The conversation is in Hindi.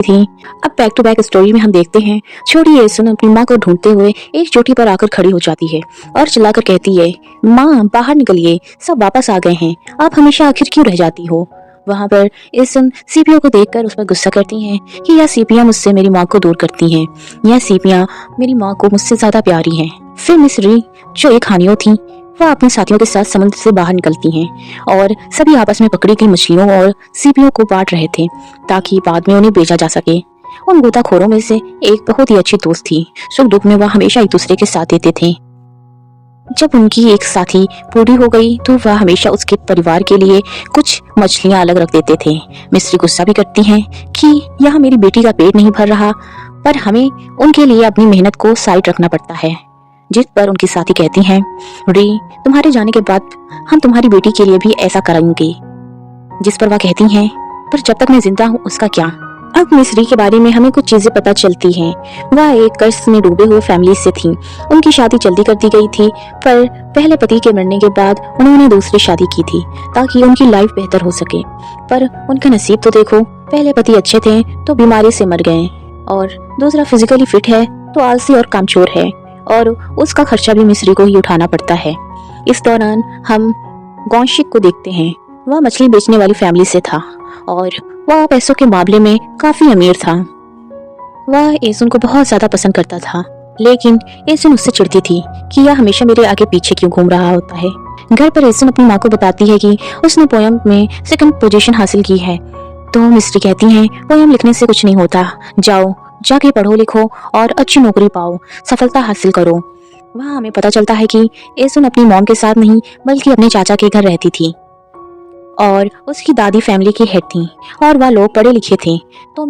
थी। अब बैक टू बैक स्टोरी में हम देखते हैं छोटी एसन अपनी माँ को ढूंढते हुए एक चोटी पर आकर खड़ी हो जाती है और चिल्लाकर कहती है, माँ बाहर निकलिए, सब वापस आ गए हैं, आप हमेशा आखिर क्यों रह जाती हो। वहाँ पर एसन सीपियों को देखकर उस पर गुस्सा करती हैं कि यह सीपियाँ मुझसे मेरी माँ को दूर करती हैं, यह सीपियाँ मेरी माँ को मुझसे ज्यादा प्यारी हैं। फिर मिस री जो एक हानियों थी वह अपने साथियों के साथ समुद्र से बाहर निकलती हैं और सभी आपस में पकड़ी गई मछलियों और सीपियों को बांट रहे थे ताकि बाद में उन्हें बेचा जा सके। उन गोताखोरों में से एक बहुत ही अच्छी दोस्त थी। सुख दुख में वह हमेशा एक दूसरे के साथ देते थे। जब उनकी एक साथी बूढ़ी हो गई तो वह हमेशा उसके परिवार के लिए कुछ मछलियां अलग रख देते थे। मिस्री गुस्सा भी करती हैं कि यह मेरी बेटी का पेट नहीं भर रहा, पर हमें उनके लिए अपनी मेहनत को साइड रखना पड़ता है। जिस पर उनकी साथी कहती हैं, री तुम्हारे जाने के बाद हम तुम्हारी बेटी के लिए भी ऐसा करेंगे। जिस पर वह कहती हैं, पर जब तक मैं जिंदा हूँ उसका क्या। अब मिस री के बारे में हमें कुछ चीजें पता चलती हैं। वह एक कर्ज में डूबे हुए फैमिली से थी। उनकी शादी जल्दी कर दी गई थी, पर पहले पति के मरने के बाद उन्होंने दूसरी शादी की थी ताकि उनकी लाइफ बेहतर हो सके। पर उनका नसीब तो देखो, पहले पति अच्छे थे तो बीमारी से मर गए और दूसरा फिजिकली फिट है तो आलसी और कामचोर है और उसका खर्चा भी मिस्री को ही उठाना पड़ता है। इस दौरान हम गौशिक को देखते हैं। वह मछली बेचने वाली फैमिली से था और वह पैसों के मामले में काफी अमीर था। वह एसुन को बहुत ज्यादा पसंद करता था, लेकिन एसुन उससे चिढ़ती थी कि यह हमेशा मेरे आगे पीछे क्यों घूम रहा होता है। घर पर एसुन अपनी माँ को बताती है कि उसने पोयम में सेकंड पोजीशन हासिल की है। तो मिस्री कहती हैं, पोयम लिखने से कुछ नहीं होता, जाओ जाके पढ़ो लिखो और अच्छी नौकरी पाओ, सफलता हासिल करो। वहाँ हमें पता चलता है कि एसुन अपनी मॉम के साथ नहीं बल्कि अपने चाचा के घर रहती थी और उसकी दादी फैमिली की हेड थी और वह लोग पढ़े लिखे थे। तो